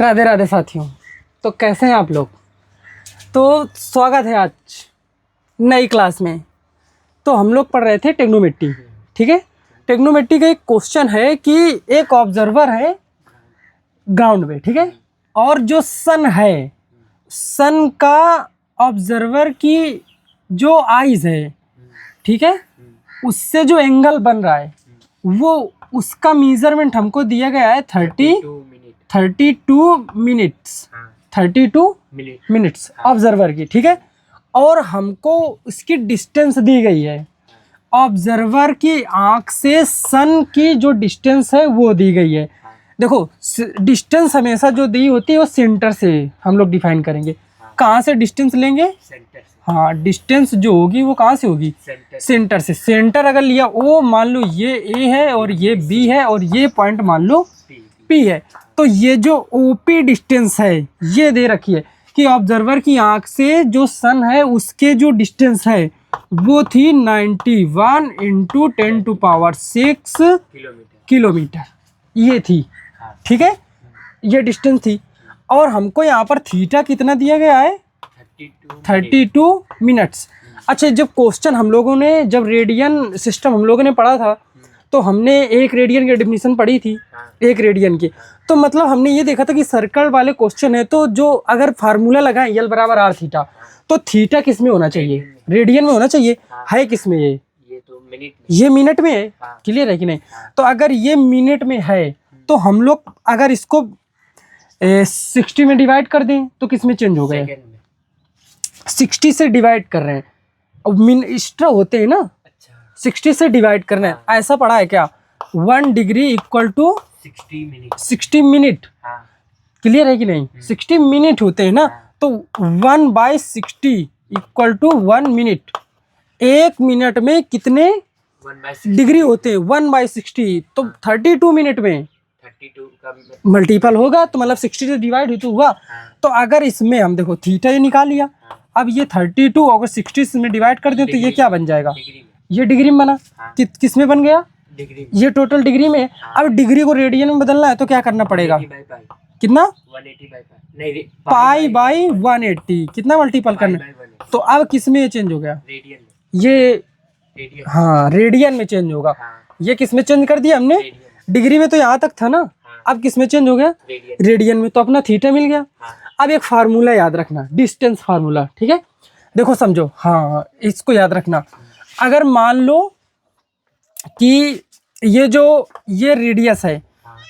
राधे राधे साथियों। तो कैसे हैं आप लोग? तो स्वागत है आज नई क्लास में। तो हम लोग पढ़ रहे थे टेक्नोमेट्री, ठीक है। टेक्नोमेट्री का एक क्वेश्चन है कि एक ऑब्जर्वर है ग्राउंड पे, ठीक है, और जो सन है, सन का ऑब्जर्वर की जो आइज़ है, ठीक है, उससे जो एंगल बन रहा है वो उसका मेजरमेंट हमको दिया गया है 32 मिनट्स ऑब्जर्वर की, ठीक है। और हमको उसकी डिस्टेंस दी गई है, ऑब्जर्वर की आंख से सन की जो डिस्टेंस है वो दी गई है। देखो डिस्टेंस हमेशा जो दी होती है वो सेंटर से हम लोग डिफाइन करेंगे। कहाँ से डिस्टेंस लेंगे? हाँ, डिस्टेंस जो होगी वो कहाँ से होगी? सेंटर से। सेंटर अगर लिया, ओ मान लो ये ए है और ये बी है और ये पॉइंट मान लो पी है, तो ये जो ओपी डिस्टेंस है ये दे रखी है कि ऑब्जर्वर की आंख से जो सन है उसके जो डिस्टेंस है वो थी 91 × 10⁶ किलोमीटर, ये थी, ठीक है, ये डिस्टेंस थी। और हमको यहाँ पर थीटा कितना दिया गया है? 32 मिनट्स। अच्छा, जब क्वेश्चन हम लोगों ने, जब रेडियन सिस्टम हम लोगों ने पढ़ा था तो हमने एक रेडियन की डेफिनेशन पढ़ी थी, एक रेडियन की। तो मतलब हमने ये देखा था कि सर्कल वाले क्वेश्चन है तो जो अगर फार्मूला लगाएं L = R थीटा, तो थीटा किस में होना चाहिए? रेडियन में होना चाहिए। है किस में? ये तो मिनट में, ये मिनट में है। क्लियर है कि नहीं? तो अगर ये मिनट में है तो हम लोग अगर इसको 60 में डिवाइड कर दें तो किस में चेंज हो गया? 60 से डिवाइड कर रहे हैं, अब एक्स्ट्रा होते हैं ना, 60 से डिवाइड करना है। ऐसा पढ़ा है क्या? 1 डिग्री = 60 मिनट। क्लियर है कि नहीं? 60 मिनट होते हैं ना, तो 1/60 = 1 मिनट। एक मिनट में कितने डिग्री होते हैं? 1/60। तो 32 मिनट में 32 का मल्टीपल होगा, तो मतलब 60 से डिवाइड तो हुआ। तो अगर इसमें हम देखो थीटा ये निकाल लिया, अब ये 32 अगर 60 में डिवाइड कर दें तो ये क्या बन जाएगा? ये डिग्री में बना। किस में बन गया? डिग्री। ये टोटल डिग्री में। अब डिग्री को रेडियन में बदलना है तो क्या करना पड़ेगा? कितना? 180/180। कितना मल्टीपल करना? तो अब किस में चेंज हो गया? ये, हाँ, रेडियन में चेंज होगा। ये किस में चेंज कर दिया हमने? डिग्री में तो यहाँ तक था ना, अब किस में चेंज हो गया? रेडियन में। तो अपना थीटा मिल गया। अब एक फार्मूला याद रखना, डिस्टेंस फार्मूला, ठीक है। देखो समझो, हाँ, इसको याद रखना। अगर मान लो कि ये रेडियस है,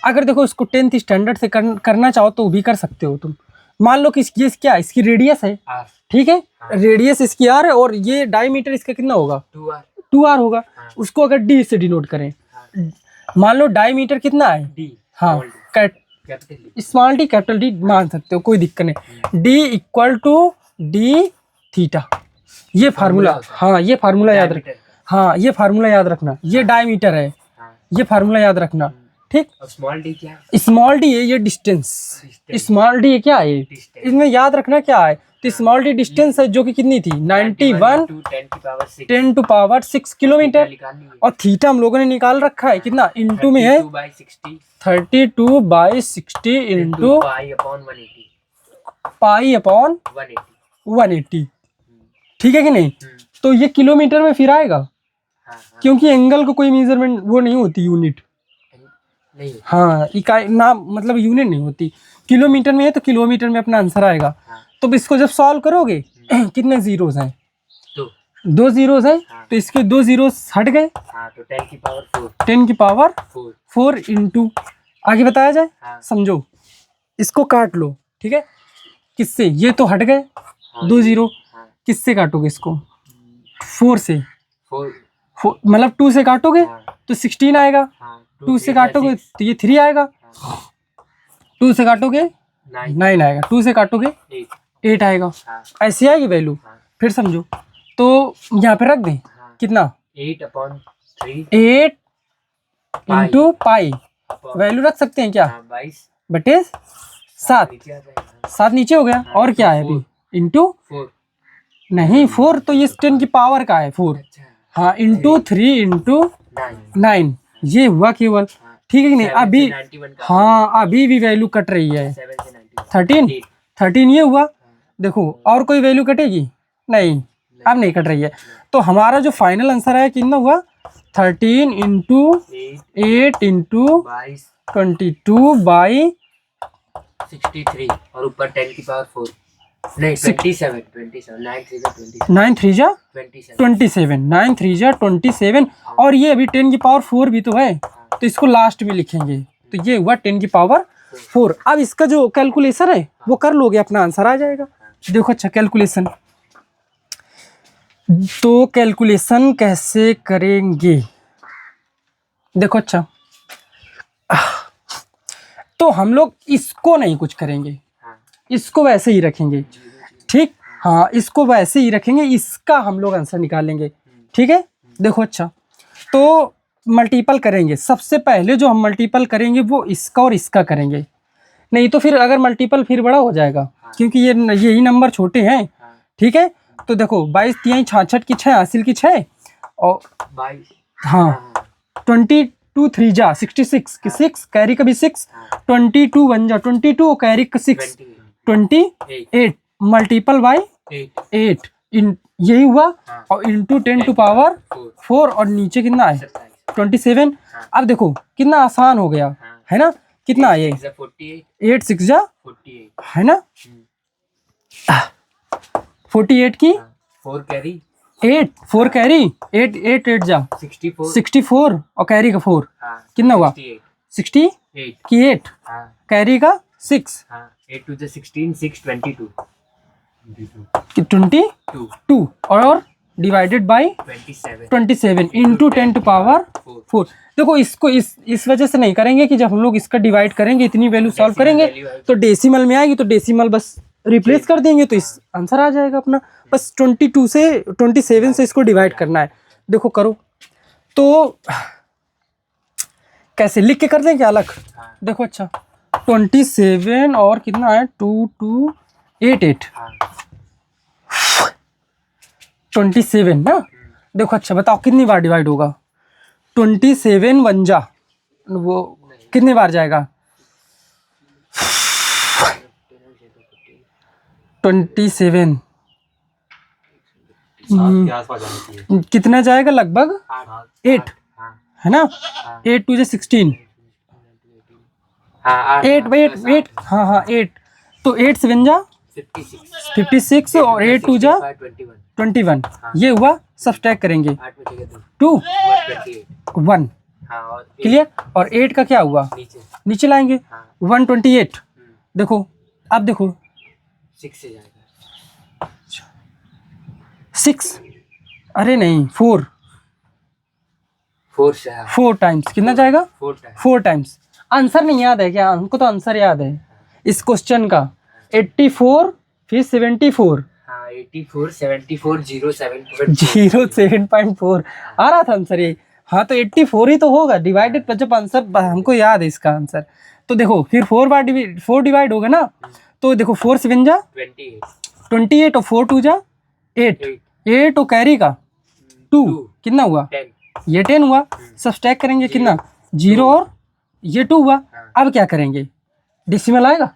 अगर देखो इसको 10th स्टैंडर्ड से करना चाहो तो भी कर सकते हो तुम। मान लो कि ये क्या है? इसकी रेडियस है, ठीक है, रेडियस इसकी R है और ये डायमीटर इसका कितना होगा? 2R होगा। उसको अगर D से डिनोट करें, मान लो डायमीटर कितना है? D। हाँ, स्मॉल d कैपिटल D मान सकते हो, कोई दिक्कत नहीं। D = D theta. ये फार्मूला, हाँ, ये फार्मूला याद रख, हाँ, ये फार्मूला याद रखना। ये डायमीटर है, ये फार्मूला याद रखना, ठीक। स्मॉल d क्या है? स्मॉल d है ये डिस्टेंस। स्मॉल d क्या है? इसमें याद रखना क्या है? तो स्मॉल d डिस्टेंस है जो कि कितनी थी? 91 × 10⁶ किलोमीटर। और थीटा हम लोगों ने निकाल रखा है, कितना? इनटू में है 32/60 इंटू π/180, ठीक है कि नहीं? तो ये किलोमीटर में फिर आएगा, क्योंकि एंगल को कोई मेजरमेंट वो नहीं होती, यूनिट नहीं, हाँ, इकाई ना, मतलब यूनिट नहीं होती। किलोमीटर में है तो किलोमीटर में अपना आंसर आएगा। तो इसको जब सॉल्व करोगे कितने जीरोस हैं? 2 जीरोस हैं, तो इसके 2 जीरोस हट गए, तो 10⁴ इंटू, आगे बताया जाए, समझो, इसको काट लो, ठीक है। किससे? ये तो हट गए 2 जीरो, किससे काटोगे इसको? 4 से, मतलब 2 से काटोगे तो 16 आएगा, 2 से काटोगे तो ये 3 आएगा, 2 से काटोगे 9 आएगा, 2 से काटोगे 8 आएगा। ऐसी आएगी वैल्यू। फिर समझो, तो यहाँ पे रख दें, कितना? 8 इंटू पाई, वैल्यू रख सकते हैं क्या? 22/7 नीचे हो गया। और क्या है अभी? इंटू नहीं, 4 तो ये 10 की पावर का है 4, हाँ, इंटू 3 × 9, ये हुआ केवल, ठीक है कि नहीं? अभी, हाँ, अभी भी वैल्यू कट रही है, 13 13 ये हुआ। देखो और कोई वैल्यू कटेगी नहीं, अब नहीं कट रही है। तो हमारा जो फाइनल आंसर है कितना हुआ 13 इंटू 8 इंटू 22 बाई 63 और ऊपर 10 की पावर 4 नहीं 27 9 3 जा 27 9 3 जा 27 और ये अभी 10 की पावर 4 भी तो है, तो इसको लास्ट में लिखेंगे। तो ये हुआ 10 की पावर 4। अब इसका जो कैलकुलेशन है वो कर लोगे, अपना आंसर आ जाएगा। देखो अच्छा कैलकुलेशन, तो कैलकुलेशन कैसे करेंगे देखो अच्छा, तो हम लोग इसको नहीं कुछ करेंगे, इसको वैसे ही रखेंगे, ठीक। हाँ इसको वैसे ही रखेंगे, इसका हम लोग आंसर निकालेंगे, ठीक है। देखो अच्छा, तो मल्टीपल करेंगे, सबसे पहले जो हम मल्टीपल करेंगे वो इसका और इसका करेंगे, नहीं तो फिर अगर मल्टीपल फिर बड़ा हो जाएगा, क्योंकि ये यही नंबर छोटे हैं, ठीक है। तो देखो 22 3 66 की 6 हासिल की 6 और 22 हाँ 22 3 जा 66 की 6 कैरी का भी 6 22 1 जा 22 और कैरी का 6 28 मल्टीपल बाई 8 इन यही हुआ और इंटू 10 टू पावर 4 और नीचे कितना है 27। अब देखो कितना आसान हो गया है ना, कितना है ये 8 6 जा 48 है ना 48 की 4 कैरी 8 4 कैरी 8 8 8 जा 64 और कैरी का 4 कितना हुआ 68 की 8 कैरी का 6 8 to the 16 6 22 कि 22 और divided by 27 into 10 to power 4। देखो इसको इस वजह से नहीं करेंगे कि जब हम लोग इसका डिवाइड करेंगे इतनी वैल्यू सॉल्व करेंगे तो डेसिमल में आएगी, तो डेसिमल बस रिप्लेस कर देंगे तो इस आंसर आ जाएगा अपना। बस 22 से 27 से इसको डिवाइड करना है। देखो करो तो कैसे लिख के कर दें क्या अलग। देखो अच्छा 27 और कितना है 2 2 8 8 27 ना। देखो अच्छा बताओ कितनी बार डिवाइड होगा 27 1 जा वो कितनी बार जाएगा 27 कितना जाएगा लगभग 8 है ना 8 2 16 8 बाई 8 हाँ हाँ 8 तो 8 7 जा 56 और 8 2 जा 21 ये हुआ। सब्सट्रैक्ट करेंगे 2 1 क्लियर और 8 का क्या हुआ नीचे लाएंगे 128। देखो अब देखो 6 से जाएगा 6 अरे नहीं 4 से 4 टाइम्स कितना जाएगा 4 टाइम्स। आंसर नहीं याद है क्या हमको, तो आंसर याद है इस क्वेश्चन का 84 फिर 74 84 74 07.4 आ रहा था आंसर ये। हाँ तो 84 ही तो होगा डिवाइडेड पर जब आंसर हमको याद है इसका आंसर। तो देखो फिर 4 डिवाइड होगा ना तो देखो 4 7 जा 28 और 4 2 जा 8 और कैरी का 2 कितना हुआ 10 ये 10 हुआ। सब्सट्रैक्ट करेंगे कितना 0 और ये 2 हुआ। अब क्या करेंगे डेसिमल आएगा,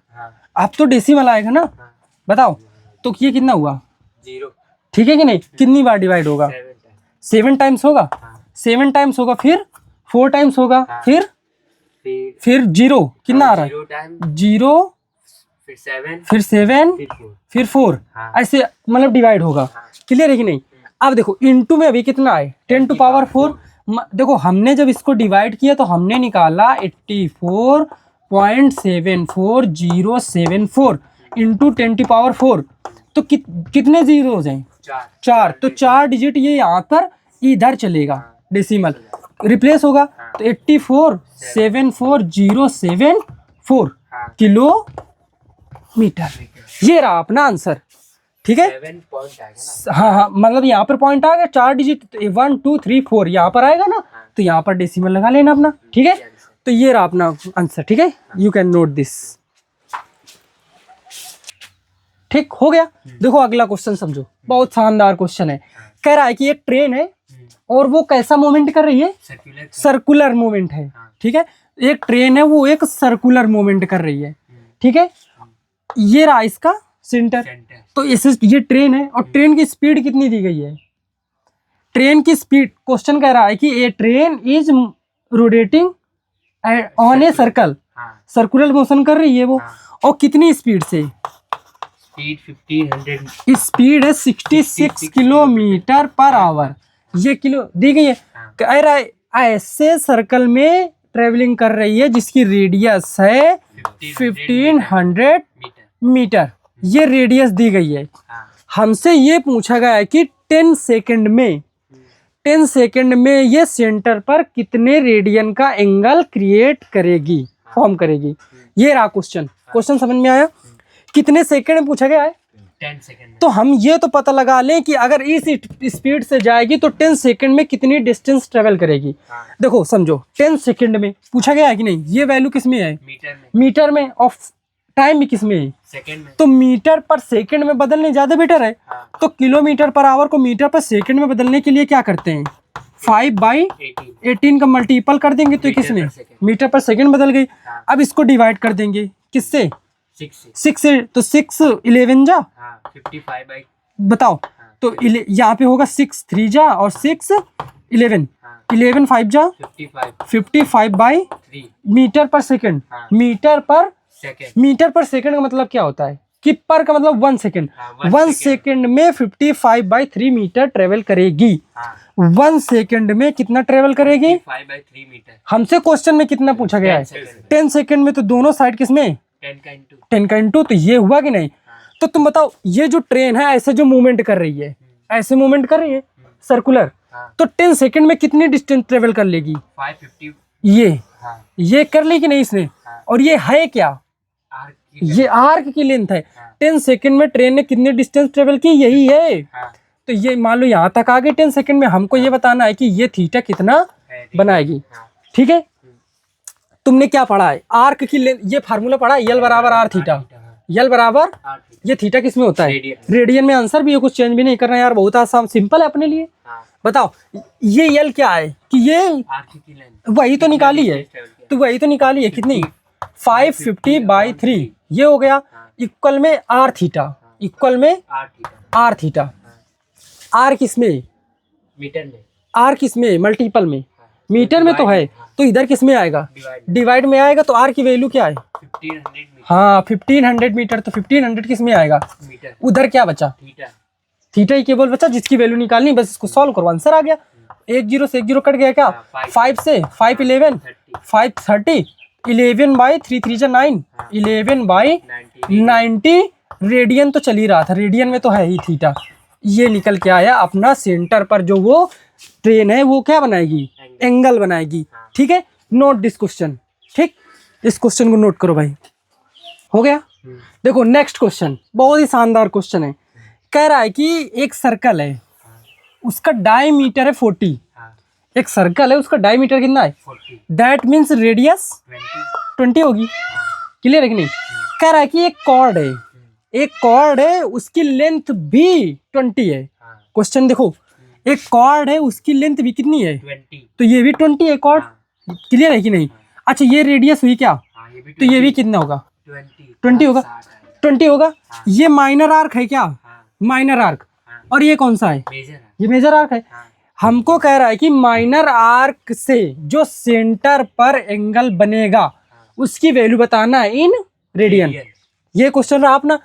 अब तो डेसिमल आएगा ना बताओ। तो ये कितना हुआ 0 ठीक है कि नहीं। कितनी बार डिवाइड होगा 7 टाइम्स होगा 7 टाइम्स होगा फिर 4 टाइम्स होगा फिर 0 कितना आ रहा है 0 फिर 7 फिर 4 ऐसे मतलब डिवाइड होगा। क्लियर है कि नहीं। अब देखो इनटू में अभी कितना है 10 टू पावर 4। देखो हमने जब इसको डिवाइड किया तो हमने निकाला 84.74074 इंटू 10 टू पावर 4 तो कितने जीरो हो जाए 4। तो 4 डिजिट ये यहाँ पर इधर चलेगा डेसिमल रिप्लेस होगा तो 84.74074 किलोमीटर। ये रहा अपना आंसर ठीक है। 7 पॉइंट आएगा ना। हाँ हाँ मतलब यहाँ पर पॉइंट आ गया 4 डिजिट 1 2 3 4 यहाँ पर आएगा ना तो यहाँ पर डेसिमल लगा लेना अपना ठीक है। तो ये रहा अपना आंसर ठीक है। यू कैन नोट दिस ठीक हो गया। देखो अगला क्वेश्चन समझो बहुत शानदार क्वेश्चन है। कह रहा है कि एक ट्रेन है और वो कैसा मूवमेंट कर रही है सर्कुलर मूवमेंट है ठीक है। एक ट्रेन है वो एक सर्कुलर मूवमेंट कर रही है ठीक है। ये रहा इसका सेंटर। सेंटर। तो इसे ये ट्रेन है और ट्रेन की स्पीड कितनी दी गई है? ट्रेन की स्पीड, क्वेश्चन कह रहा है कि a train is rotating on a circle, हाँ सर्कुलर मोशन कर रही है वो, हाँ। और कितनी स्पीड से? स्पीड 1500। स्पीड है 66 किलोमीटर पर आवर। ये किलो दी गई है। हाँ। कह रहा है ऐसे सर्कल में ट्रेवलिंग कर रही है जिसकी रेडियस है 1500 मीटर। ये रेडियस दी गई है। हाँ। हमसे ये पूछा गया है कि 10 सेकंड में, 10 सेकंड में ये सेंटर पर कितने रेडियन का एंगल क्रिएट करेगी, फॉर्म करेगी। ये रहा क्वेश्चन। क्वेश्चन समझ में आया? कितने सेकंड में पूछा गया है? 10 सेकंड। तो हम ये तो पता लगा लें कि अगर इस स्पीड से जाएगी तो 10 सेकंड में कितनी डिस्टेंस ट्रेवल करेगी। हाँ। देखो समझो, 10 सेकंड में पूछा गया है कि नहीं, ये वैल्यू किस में है? मीटर में। मीटर में। और टाइम भी किस में है? सेकंड में। तो मीटर पर सेकंड में बदलने ज्यादा बेटर है। हाँ। तो किलोमीटर पर आवर को मीटर पर सेकंड में बदलने के लिए क्या करते हैं? 5/18 का मल्टीपल कर देंगे तो किस में? मीटर पर सेकंड बदल गई। हाँ। अब इसको डिवाइड कर देंगे किससे? 6 से। तो 6 11 जा, 55 बताओ। हाँ। तो यहाँ पे होगा 6 3 जा और 6 11, हाँ। 11 5 जा 55/3 मीटर पर सेकंड। हाँ। मीटर पर सेकंड। मीटर पर सेकंड का मतलब क्या होता है? कि पर का मतलब 1 सेकंड। हाँ, 1 सेकंड में 55/3 मीटर ट्रेवल करेगी। हाँ। 1 सेकंड में कितना ट्रेवल करेगी? 55/3 मीटर। हमसे क्वेश्चन में कितना पूछा गया है? 10 सेकंड में। तो दोनों साइड किसमें? 10 का इंटू। तो ये हुआ कि नहीं? तो तुम बताओ, ये जो ट्रेन है ऐसे जो मूवमेंट कर रही है, ऐसे मूवमेंट कर रही है सर्कुलर, तो 10 सेकंड में कितनी डिस्टेंस ट्रेवल कर लेगी? 550। ये कर ली कि नहीं इसने? और ये है क्या? ये आर्क की लेंथ है। 10 सेकंड में ट्रेन ने कितनी डिस्टेंस ट्रेवल की, यही है। तो ये मान लो यहाँ तक आ गई 10 सेकंड में। हमको ये बताना है कि ये थीटा कितना बनाएगी। ठीक है, तुमने क्या पढ़ा है? आर्क की लेंथ, ये फार्मूला पढ़ा है, यल बराबर आर थीटा। यल बराबर, ये थीटा किस में होता है? रेडियन में। आंसर भी है, कुछ चेंज भी नहीं करना यार, बहुत आसान सिंपल है अपने लिए। बताओ ये यल क्या है? कि ये वही तो निकाली है। तो वही तो निकाली है कितनी? 550/3 ये हो गया। इक्वल में आर थीटा, इक्वल में आर थीटा। आर किस में? मीटर में। आर किस में? मल्टीपल में। मीटर में तो है, तो इधर किस में आएगा? डिवाइड में आएगा। तो आर की वैल्यू क्या है? 1500 हाँ 1500 मीटर। तो 1500 किस में आएगा? मीटर। उधर क्या बचा? थीटा ही केवल बचा, जिसकी वैल्यू निकालनी, बस इसको सॉल्व करो, आंसर आ गया। 1 0 से 1 0 कट गया क्या? 5 से 5 11 5 30 11/3 3 जा 9 11/90 रेडियन तो चल ही रहा था, रेडियन में तो है ही थीटा। ये निकल के आया अपना सेंटर पर जो वो ट्रेन है वो क्या बनाएगी? एंगल बनाएगी। ठीक है, नोट दिस क्वेश्चन। ठीक, इस क्वेश्चन को नोट करो भाई। हो गया? देखो नेक्स्ट क्वेश्चन बहुत ही शानदार क्वेश्चन है। कह रहा है कि एक सर्कल है, उसका डायमीटर है 40। एक सर्कल है, उसका डायमीटर कितना है? 40। दैट मीन्स रेडियस 20 होगी। क्लियर है कि नहीं? कह रहा है कि एक कॉर्ड है, एक कॉर्ड है, उसकी लेंथ भी 20 है। क्वेश्चन देखो, एक कॉर्ड है, उसकी लेंथ भी कितनी है? 20। तो ये भी 20 है कॉर्ड। क्लियर है कि नहीं? अच्छा ये रेडियस हुई क्या? तो ये भी कितना होगा? 20 होगा। 20 होगा। ये माइनर आर्क है क्या? Minor arc. और ये कौन सा है? ये मेजर आर्क है। हमको कह रहा है कि माइनर आर्क से जो सेंटर पर एंगल बनेगा उसकी वैल्यू बताना है इन रेडियन। ये क्वेश्चन रहा अपना।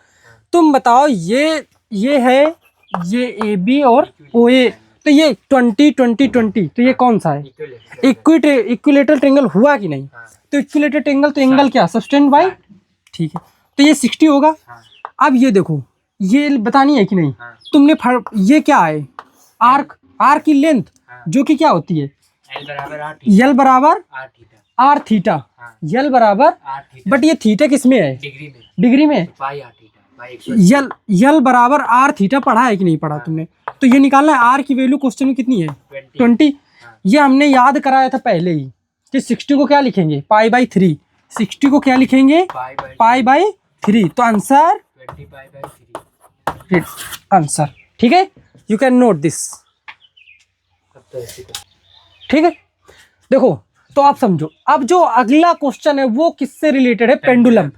तुम बताओ, ये है, ये ए बी और ओ ए, तो ये 20 20 20, तो ये कौन सा है? इक्विलेटरल ट्रायंगल हुआ कि नहीं? तो इक्विलेटरल ट्रायंगल, तो एंगल क्या? Subtend by. ठीक है, तो ये 60 होगा। अब ये देखो, ये बतानी है कि नहीं? तुमने ये क्या है? आर्क। आर्क की लेंथ जो कि क्या होती है? यल बराबर आर थीटा। यल बराबर, बट ये थीटा किस में है? डिग्री में। यल बराबर आर थीटा पढ़ा है कि नहीं पढ़ा तुमने? तो ये निकालना है आर की वैल्यू। क्वेश्चन में कितनी है? 20। ये हमने याद कराया था पहले ही कि 60 को क्या लिखेंगे? π/3। 60 को क्या लिखेंगे? π/3। तो आंसर आंसर। ठीक है, यू कैन नोट दिस। ठीक है, देखो तो आप समझो। अब जो अगला क्वेश्चन है वो किससे रिलेटेड है? पेंडुलम।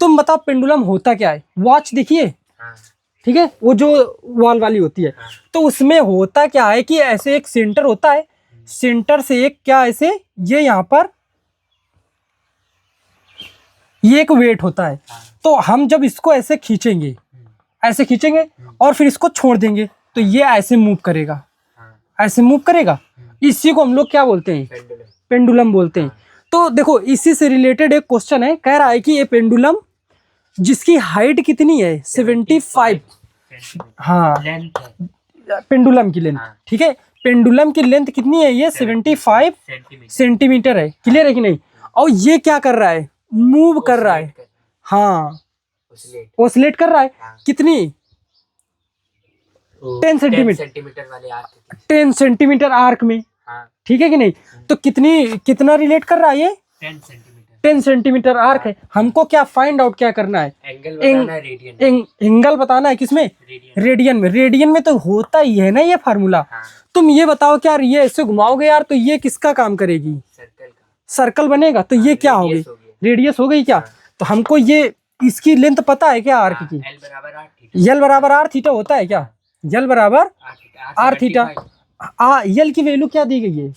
तुम बताओ पेंडुलम होता क्या है। वॉच देखिए, हाँ ठीक है, वो जो वॉल वाली होती है, हाँ तो उसमें होता क्या है कि ऐसे एक सेंटर होता है, सेंटर से एक क्या ऐसे ये यहाँ पर ये एक वेट होता है। हाँ तो हम जब इसको ऐसे खींचेंगे, ऐसे खींचेंगे और फिर इसको छोड़ देंगे तो ये ऐसे मूव करेगा, हाँ ऐसे मूव करेगा। इसी को हम लोग क्या बोलते हैं, पेंडुलम। पेंडुलम बोलते हैं। तो देखो इसी से रिलेटेड एक क्वेश्चन है, कह रहा है कि ये पेंडुलम जिसकी हाइट कितनी है 75, हाँ लेंथ है पेंडुलम की लेंथ, हाँ। ठीक है, पेंडुलम की लेंथ कितनी है, ये 75 सेंटीमीटर। सेंटीमीटर है। क्लियर है कि नहीं। और ये क्या कर रहा है, मूव कर रहा है, हाँ ओसिलेट ओसिलेट कर रहा है। हाँ। कितनी 10 सेंटीमीटर, सेंटीमीटर वाले आर्क थे। 10 सेंटीमीटर आर्क में, हाँ ठीक है कि नहीं। तो कितना रिलेट कर रहा है ये 10 सेंटीमीटर 10 सेंटीमीटर आर्क है। हमको क्या फाइंड आउट क्या करना है, एंगल बताना है रेडियन एंगल बताना है, किसमें, रेडियन रेडियन में। रेडियन में तो होता ही है ना ये फार्मूला। हाँ तुम ये बताओ क्या ये ऐसे घुमाओगे यार तो ये किसका काम करेगी, सर्कल का सर्कल बनेगा, तो ये क्या होगी, रेडियस हो गया। रेडियस हो गई क्या। तो हमको ये इसकी लेंथ पता है क्या आर्क हाँ, की, L बराबर आर थीटा यल बराबर आर थीटा होता है क्या, यल बराबर आर थीटा। यल की वैल्यू क्या दी गई है,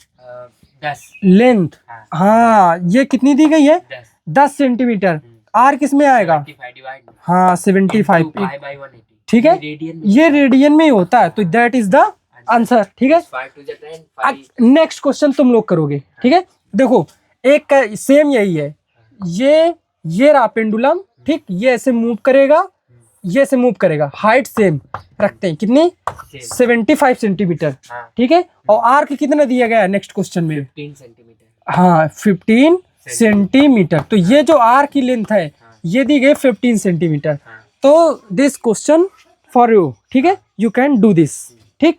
10 लेंथ, हाँ, हाँ ये कितनी दी गई है 10 10 सेंटीमीटर। आर किस में आएगा, 75 डिवाइड हाँ 75, पाई बाय 180 ठीक है, रेडियन ये रेडियन में ही होता है। तो दैट इज द आंसर, ठीक है। 5 to the 10 5 नेक्स्ट क्वेश्चन तुम लोग करोगे, ठीक है। देखो एक सेम यही है, ये रहा पेंडुलम, ठीक, ये ऐसे मूव करेगा, ये ऐसे मूव करेगा, हाइट सेम रखते हैं, कितनी 75 सेंटीमीटर, हाँ ठीक है। और आर्क कितना दिया गया है नेक्स्ट क्वेश्चन में, 15 सेंटीमीटर हाँ 15 सेंटीमीटर। तो ये जो आर की लेंथ है ये दी गई 15 सेंटीमीटर। हाँ। तो दिस क्वेश्चन फॉर यू, ठीक है, यू कैन डू दिस, ठीक,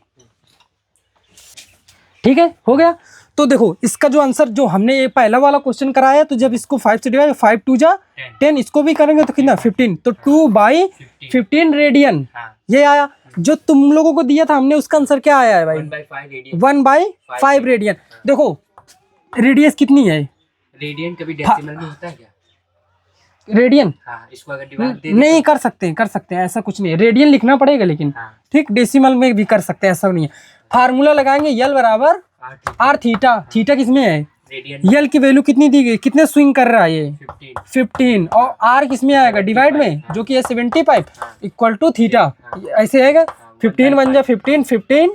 ठीक है, हो गया। तो देखो इसका जो आंसर जो हमने ये पहला वाला क्वेश्चन कराया, तो जब इसको 5 से डिवाइड, 5 2 जा 10, इसको भी करेंगे तो कितना 15, तो 2/15 रेडियन हाँ ये आया। जो तुम लोगों को दिया था हमने उसका आंसर क्या आया है भाई, 1/5 रेडियन 1/5 रेडियन। देखो रेडियस कितनी है, रेडियन कभी डेसिमल में होता है क्या रेडियन हाँ इसको अगर डिवाइड दे नहीं कर सकते हैं, ऐसा कुछ नहीं है, रेडियन लिखना पड़ेगा लेकिन, हाँ ठीक, डेसिमल में भी कर सकते हैं, ऐसा नहीं है। फार्मूला लगाएंगे यल बराबर आर थीटा, थीटा किसमें है, रेडियन यल की वैल्यू कितनी दी गई, कितने स्विंग कर रहा है ये 15, और आर किसमें आएगा डिवाइड में, जो कि है 75 इक्वल टू थीटा, ऐसे आएगा 15 1 जा 15 15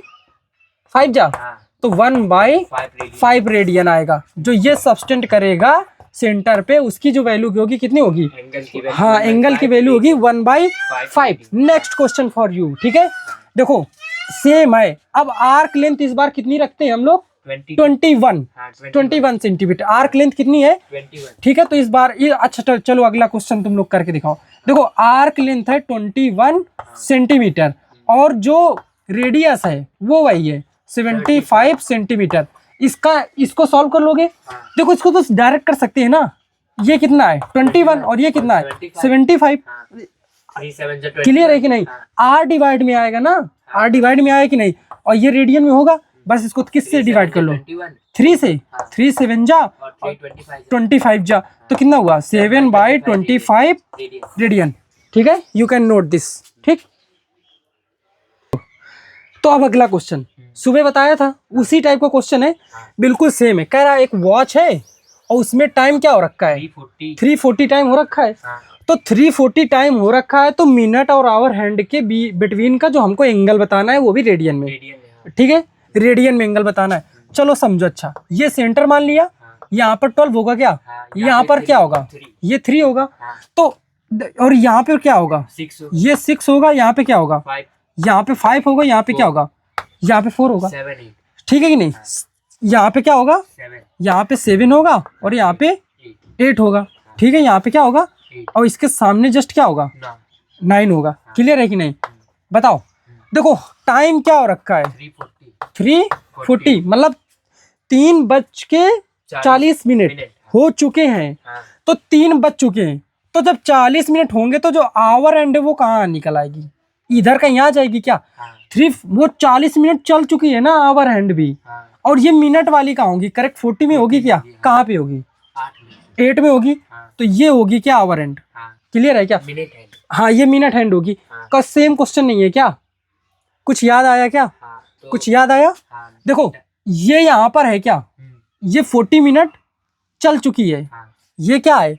5 जा, हाँ तो 1/5 रेडियन आएगा। जो ये सब्सटेंट करेगा सेंटर पे उसकी जो वैल्यू होगी कितनी होगी, एंगल की वैल्यू हाँ एंगल की वैल्यू होगी 1/5। नेक्स्ट क्वेश्चन फॉर यू, ठीक है। देखो सेम है, अब आर्क लेंथ इस बार कितनी रखते हैं हम लोग 21 सेंटीमीटर। आर्क लेंथ कितनी है 21 ठीक है। तो इस बार ये अच्छा चलो अगला क्वेश्चन तुम लोग करके दिखाओ। देखो आर्क लेंथ है 21 सेंटीमीटर और जो रेडियस है वो वही है 75 सेंटीमीटर। इसको सॉल्व कर लोगे। देखो इसको तो डायरेक्ट कर सकते हैं ना, ये कितना है 21 और ये कितना है 75। क्लियर है कि नहीं। आर डिवाइड में आएगा ना, आर डिवाइड में आएगा कि नहीं, और ये रेडियन में होगा। बस इसको किससे डिवाइड कर लो 3 से, 3 7 जा 25 जा, तो कितना हुआ 7/25 रेडियन। ठीक है, यू कैन नोट दिस। ठीक, तो अब अगला क्वेश्चन सुबह बताया था उसी टाइप का क्वेश्चन है, बिल्कुल सेम है। कह रहा है एक वॉच है और उसमें टाइम क्या हो रखा है 340 टाइम हो रखा है। तो 340 टाइम हो रखा है तो मिनट और आवर हैंड के बिटवीन का जो हमको एंगल बताना है वो भी रेडियन में। ठीक है, रेडियन में एंगल बताना है। चलो समझो। अच्छा ये सेंटर मान लिया, यहाँ पर 12 होगा क्या, यहाँ पर क्या होगा ये 3 होगा, तो और यहाँ पे क्या होगा ये 6 होगा, यहाँ पे क्या होगा यहाँ पे 5 होगा, यहाँ पे क्या होगा यहाँ पे 4 होगा। ठीक है कि नहीं। यहाँ पे क्या होगा यहाँ पे 7 होगा और यहाँ पे 8 होगा। ठीक है, यहाँ पे क्या होगा और इसके सामने जस्ट क्या होगा 9 होगा। क्लियर है कि नहीं, बताओ। देखो टाइम क्या हो रखा है 340 मतलब 3:40 हो चुके हैं। तो 3 बज चुके हैं, तो जब 40 मिनट होंगे तो जो आवर एंड है वो कहाँ निकल आएगी, इधर कहीं आ जाएगी क्या। 3 वो 40 मिनट चल चुकी है ना आवर हैंड भी, और ये मिनट वाली कहाँ होगी, करेक्ट 40 में होगी क्या, कहाँ पे होगी 8 में होगी। तो ये होगी क्या आवर हैंड। क्लियर है क्या? Minute hand. हाँ ये मिनट हैंड होगी। हाँ। का सेम क्वेश्चन नहीं है क्या? कुछ याद आया क्या? हाँ, तो कुछ याद आया? हाँ, देखो ये यहाँ पर है क्या, ये 40 मिनट चल चुकी है, हाँ, ये क्या है,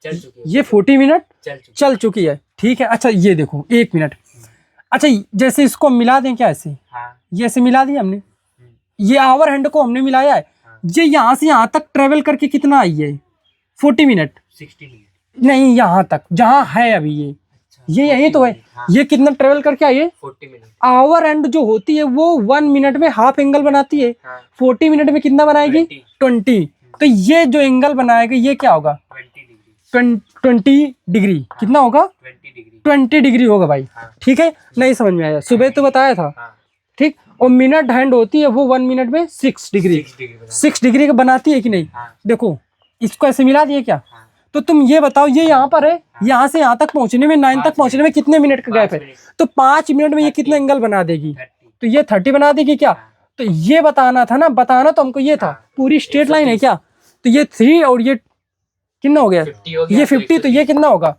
चल चुकी है, ये 40 मिनट चल चुकी चल चुकी है, ठीक है। अच्छा ये देखो 1 मिनट, अच्छा जैसे इसको हम मिला दें क्या ऐसे, हाँ, ये ऐसे मिला दिया हमने, ये आवर हैंड को हमने मिलाया है, ये यहाँ से यहाँ तक ट्रेवल करके कितना आई है 40 मिनट, 60 मिनट नहीं यहाँ तक जहाँ है अभी ये यही तो है, हाँ, ये कितना ट्रेवल करके आई है 40 मिनट, आवर एंड जो होती है वो 1 मिनट में हाफ एंगल बनाती है, हाँ, 40 मिनट में कितना बनाएगी 20। तो ये जो एंगल बनाएगा ये क्या होगा 20 डिग्री, कितना होगा 20 डिग्री होगा भाई, हाँ, ठीक है। नहीं समझ में आया, सुबह तो बताया था, हाँ, ठीक। और मिनट हैंड होती है वो 1 मिनट में 6 डिग्री, 6 डिग्री का बनाती है कि नहीं, हाँ, देखो इसको ऐसे मिला दिए क्या, हाँ, तो तुम ये बताओ ये यहाँ पर है, यहाँ से यहाँ तक पहुंचने में 9 तक पहुंचने में कितने मिनट का गैप है, तो 5 मिनट में ये कितना एंगल बना देगी, 30, तो ये 30 बना देगी क्या, तो ये बताना था ना, बताना तो हमको ये था, पूरी स्ट्रेट लाइन है क्या, तो ये 3 और ये कितना हो गया, 50 हो गया, ये 50, तो ये कितना होगा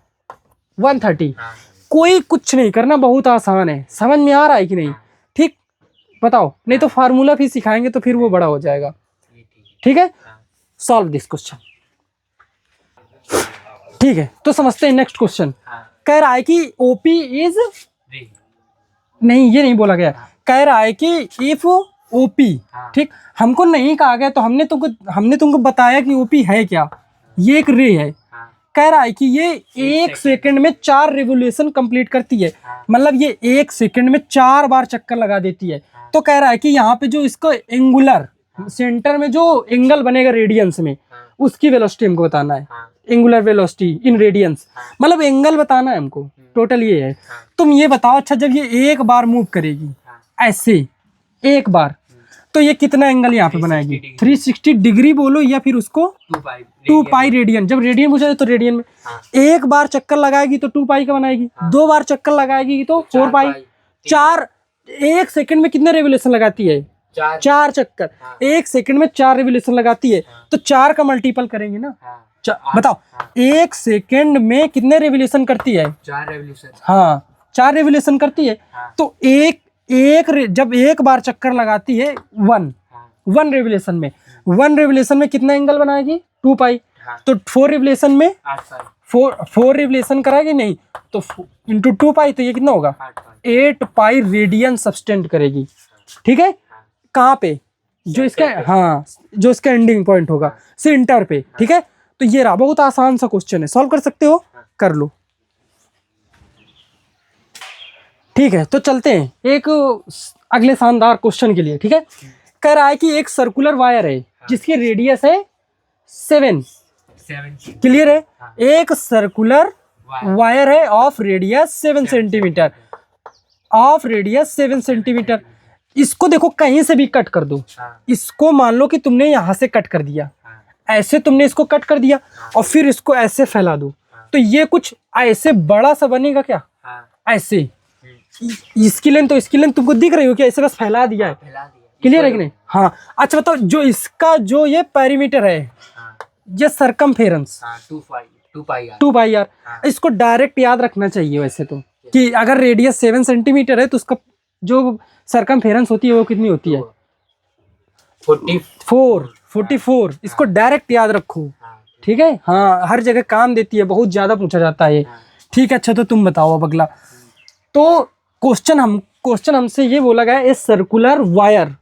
130। हाँ, कोई कुछ नहीं करना, बहुत आसान है, समझ में आ रहा है कि नहीं, ठीक बताओ, नहीं तो फार्मूला भी सिखाएंगे तो फिर वो बड़ा हो जाएगा, ये ठीक है, ठीक है। हाँ, सॉल्व दिस क्वेश्चन, ठीक है। तो समझते हैं नेक्स्ट क्वेश्चन, हाँ, कह रहा है कि ओपी इज, री, नहीं ये नहीं बोला गया, कह रहा है कि इफ ओपी, हाँ, ठीक, हमको नहीं कहा गया तो हमने तुमको बताया कि ओपी है क्या, ये एक रे है, हाँ, कह रहा है कि ये 1 सेकंड में 4 रिवोल्यूशन कंप्लीट करती है, हाँ, मतलब ये 1 सेकंड में 4 बार चक्कर लगा देती है। तो कह रहा है कि यहाँ पे जो इसको एंगुलर सेंटर में जो एंगल बनेगा रेडियंस में, हाँ, उसकी वेलोसिटी हमको बताना है, हाँ, एंगुलर वेलोसिटी इन रेडियंस, मतलब एंगल बताना है हमको, टोटल ये है। तुम ये बताओ, अच्छा जब ये एक बार मूव करेगी हाँ, ऐसे एक बार, तो ये कितना एंगल यहाँ पे बनाएगी, 360 डिग्री बोलो या फिर उसको 2 पाई रेडियन, जब रेडियन पूछा तो रेडियन में, हाँ, एक बार चक्कर लगाएगी तो 2 पाई का बनाएगी, 2 बार चक्कर लगाएगी तो 4 पाई, 4 1 सेकंड में कितने रेवोल्यूशन लगाती है, 4 चक्कर, हाँ, 1 सेकंड में 4 रेवोल्यूशन लगाती है, तो 4 का मल्टीपल करेंगे ना, हाँ, बताओ 1 सेकंड में कितने रेवोल्यूशन करती है, 4 रेवोल्यूशन, हाँ 4 रेवोल्यूशन करती है, हाँ, तो जब एक बार चक्कर लगाती है 1 रेवोल्यूशन में, 1 रेवोल्यूशन में कितना एंगल बनाएगी 2 पाई, हाँ, तो 4 रेवोल्यूशन में 8 पाई, 4 रेवोल्यूशन कराएगी नहीं तो इंटू 2 पाई, तो ये कितना होगा 8 पाई रेडियन सब्सटेंड करेगी, ठीक है। कहाँ पे, जो इसका, हाँ जो इसका एंडिंग पॉइंट होगा सेंटर पे, ठीक है। तो ये रहा, बहुत आसान सा क्वेश्चन है, सॉल्व कर सकते हो, कर लो, ठीक है। तो चलते हैं एक अगले शानदार क्वेश्चन के लिए, ठीक है। कह रहा है कि एक सर्कुलर वायर है जिसकी रेडियस है 7, क्लियर है, एक सर्कुलर वायर है of radius 7 centimetre, of radius 7 centimetre, इसको देखो कहीं से भी कट कर दो, इसको मान लो कि तुमने यहाँ से कट कर दिया, ऐसे तुमने इसको कट कर दिया और फिर इसको ऐसे फैला दो, तो ये कुछ ऐसे बड़ा सा बनेगा क्या, ऐसे, इसकी लेंथ तो इसकी लेंथ तुमको दिख रही हो क्या, ऐसे बस फैला दिया है, क्लियर है कि नहीं, हाँ। अच्छा बताओ, जो इसका जो ये पेरीमीटर है, ये सरकमफेरेंस 2 पाई आर, इसको डायरेक्ट याद रखना चाहिए वैसे तो, कि अगर रेडियस 7 सेंटीमीटर है तो उसका जो सरकमफेरेंस होती है वो कितनी होती है 44, इसको डायरेक्ट याद रखो, ठीक है, हाँ हर जगह काम देती है, बहुत ज्यादा पूछा जाता है, ठीक है। अच्छा तो तुम बताओ अब अगला, तो क्वेश्चन हमसे ये बोला गया, a circular wire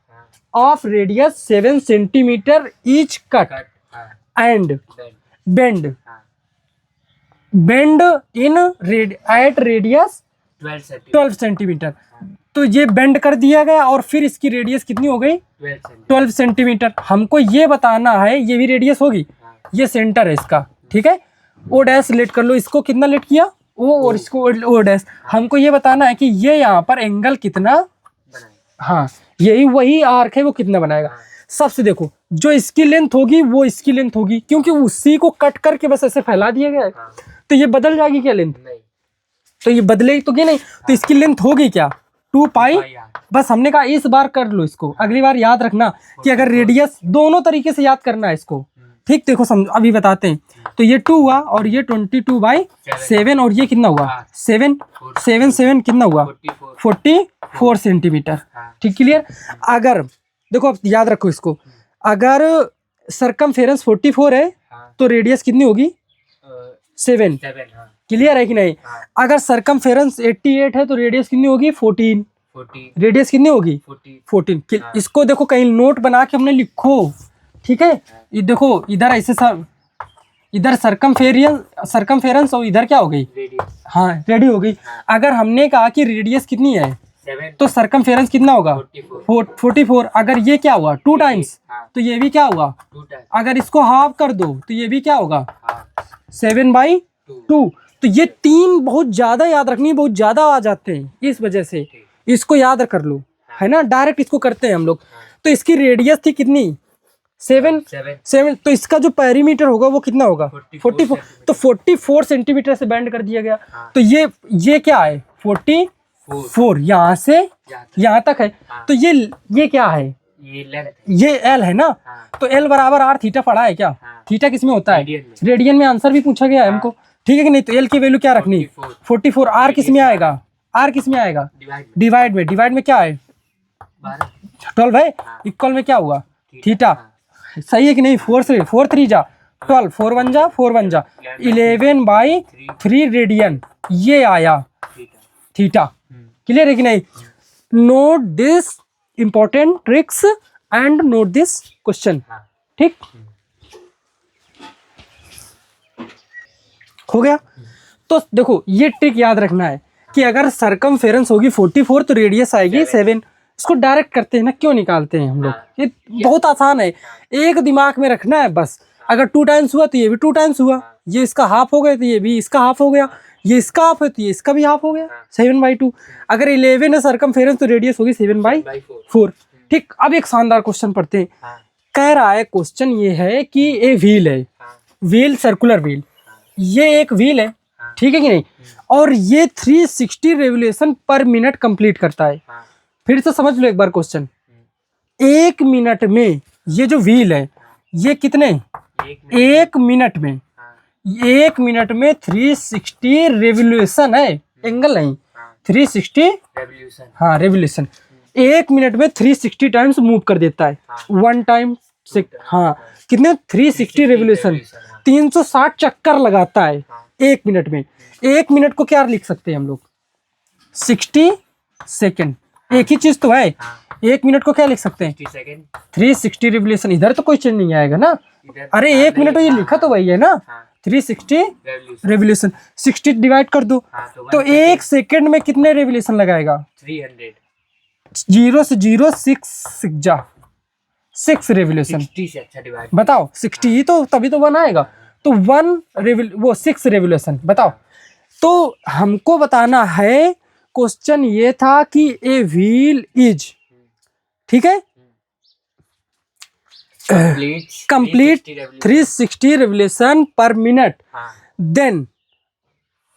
of radius 7 centimetre each cut and bend in at radius 12 centimetre, तो ये बेंड कर दिया गया और फिर इसकी रेडियस कितनी हो गई 12 सेंटीमीटर। हमको ये बताना है, ये भी रेडियस होगी, ये सेंटर है इसका, ठीक है। ओ डैश लेट कर लो, इसको कितना लेट किया ओ, और इसको ओ डैश, हमको ये बताना है कि ये यहाँ पर एंगल कितना, हाँ यही वही आर्क है वो कितना बनाएगा। सबसे देखो, जो इसकी लेंथ होगी वो इसकी लेंथ होगी, क्योंकि उसी को कट करके बस ऐसे फैला दिया गया है, तो ये बदल जाएगी क्या लेंथ, तो ये बदलेगी तो क्या नहीं, तो इसकी लेंथ होगी क्या 2 पाई, बस हमने कहा इस बार कर लो इसको, अगली बार याद रखना कि अगर रेडियस, दोनों तरीके से याद करना है इसको, ठीक। देखो समझो, अभी बताते हैं, तो ये 2 हुआ और ये 22/7 और ये कितना हुआ हाँ। 7 7 कितना हुआ 44 सेंटीमीटर। हाँ। ठीक, क्लियर। अगर देखो अब याद रखो इसको, अगर सरकमफेरेंस 44 है हाँ। तो रेडियस कितनी होगी 7। 7 हाँ। क्लियर है कि नहीं। हाँ। अगर सरकमफेरेंस 88 है तो रेडियस कितनी होगी 14। 40 रेडियस कितनी होगी 14। हाँ। इसको देखो कहीं नोट बना के हमने लिखो, ठीक है। ये देखो इधर ऐसे सब, इधर सरकमफेरेंस और इधर क्या हो गई रेडियस हाँ रेडी हो गई। हाँ। अगर हमने कहा कि रेडियस कितनी है 7 तो सरकमफेरेंस कितना होगा 44 44। अगर ये क्या हुआ 2 टाइम्स हाँ। तो ये भी क्या हुआ 2 टाइम अगर इसको हाफ कर दो तो ये भी क्या होगा हाँ 7/2। तो ये 3 बहुत ज्यादा याद रखनी, बहुत ज्यादा आ जाते हैं, इस वजह से ठीक। इसको याद कर लो, है ना। डायरेक्ट इसको करते हैं हम लोग। तो इसकी रेडियस थी कितनी 7। तो इसका जो पेरीमीटर होगा वो कितना होगा 44। तो 44 सेंटीमीटर से बैंड कर दिया गया। हाँ। तो ये क्या है 44 यहाँ से यहाँ तक है। हाँ। तो ये क्या है ये लेंथ ये एल है ना। हाँ। तो एल बराबर आर थीटा पढ़ा है क्या। हाँ। थीटा किस में होता है रेडियन में। रेडियन में। आंसर भी पूछा गया है हमको, ठीक है कि नहीं। तो एल की वैल्यू क्या रखनी 44। आर किस में आएगा आर किस में आएगा डिवाइड में क्या है 12 है। इक्वल में क्या हुआ थीटा। सही है कि नहीं। 4 3 जा 12 4 1 जा 4 1 जा 11/3 रेडियन ये आया थीटा। क्लियर है कि नहीं। Note this important tricks and note this question. ठीक हो गया। तो देखो ये ट्रिक याद रखना है कि अगर सरकमफेरेंस होगी 44 तो रेडियस आएगी 7। इसको डायरेक्ट करते हैं ना, क्यों निकालते हैं हम लोग। ये बहुत आसान है, एक दिमाग में रखना है बस। अगर 2 टाइम्स हुआ तो ये भी 2 टाइम्स हुआ, ये इसका हाफ हो गया तो ये भी इसका हाफ हो गया, ये इसका हाफ है तो ये इसका भी हाफ हो गया 7/2। अगर 11 है सरकमफेरेंस तो रेडियस होगी 7/4। ठीक, अब एक शानदार क्वेश्चन पढ़ते हैं। कह रहा है क्वेश्चन ये है कि ए व्हील है, व्हील सर्कुलर व्हील, ये एक व्हील है, ठीक है कि नहीं। और ये 360 रेवोल्यूशन पर मिनट कंप्लीट करता है। फिर से समझ लो एक बार क्वेश्चन। 1 मिनट में ये जो व्हील है ये कितने 1 मिनट में 360 रेवोल्यूशन है, एंगल नहीं 360 हाँ रेवोल्यूशन 1 मिनट में 360 टाइम्स मूव कर देता है। 1 टाइम हाँ कितने 360 रेवोल्यूशन 360 चक्कर लगाता है 1 मिनट में। 1 मिनट को क्या लिख सकते हैं हम लोग 60 सेकेंड। एक ही चीज तो है। 1 मिनट को क्या लिख सकते हैं 360 रिवोल्यूशन। इधर तो कोई चेंज नहीं आएगा ना। अरे 1 मिनट ये लिखा तो वही है ना 360 रेवोल्यूशन। 60 डिवाइड कर दो तो 1 सेकेंड में कितने रेवोल्यूशन लगाएगा 300। 0 से 0 6 रेवोल्यूशन। 60 से अच्छा डिवाइड बताओ 60 ही तो तभी तो 1 आएगा। तो 6 रेवोल्यूशन बताओ। तो हमको बताना है, क्वेश्चन ये था कि ए व्हील इज, ठीक है, complete 360 revolution per minute, then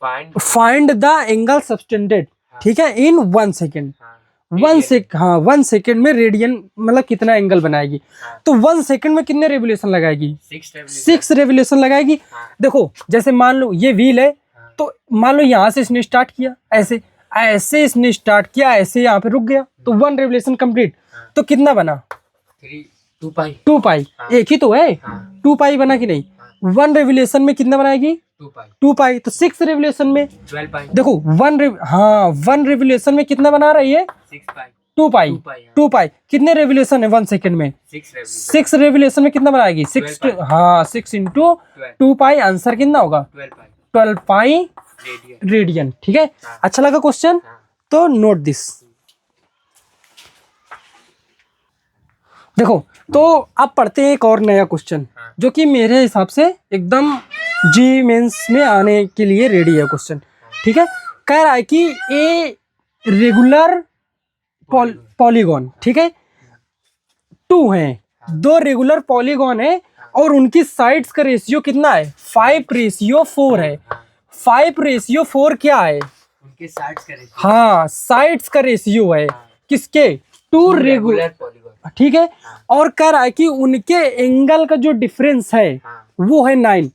find the angle subtended, ठीक है, इन 1 सेकेंड। 1 सेकेंड में रेडियन मतलब कितना एंगल बनाएगी। तो 1 सेकेंड में कितने रेवोल्यूशन लगाएगी 6 रेवोल्यूशन लगाएगी। देखो जैसे मान लो ये व्हील है तो मान लो यहाँ से इसने स्टार्ट किया, ऐसे इसने स्टार्ट किया, ऐसे यहाँ पे रुक गया, तो 1 रेवोल्यूशन कंप्लीट। तो कितना बना 2 पाई। एक ही तो है 2 पाई बना कि नहीं। 1 रेवोल्यूशन में कितना बनाएगी 2 पाई। तो 6 रेवोल्यूशन में 12 पाई। देखो 1 रेवोल्यूशन में कितना बना रही है 2 पाई। 2 पाई कितने रेवोल्यूशन है 1 सेकेंड में 6 रेवोल्यूशन में कितना बनाएगी 6 इंटू 2 पाई। आंसर कितना होगा 12 पाई रेडियन। ठीक है, अच्छा लगा क्वेश्चन तो नोट दिस। देखो तो अब पढ़ते हैं एक और नया क्वेश्चन जो कि मेरे हिसाब से एकदम जी मेंस में आने के लिए रेडी है क्वेश्चन। ठीक है, कह रहा है कि ए रेगुलर पॉलीगॉन, ठीक है, 2 हैं, 2 रेगुलर पॉलीगॉन है और उनकी साइड्स का रेशियो कितना है 5:4 है। 5:4 क्या है उनके साइड्स का रेशियो। हाँ साइड्स का रेशियो है किसके 2 रेगुलर पॉलीगॉन। ठीक है, और कह रहा है कि उनके एंगल का जो डिफरेंस है वो है 9।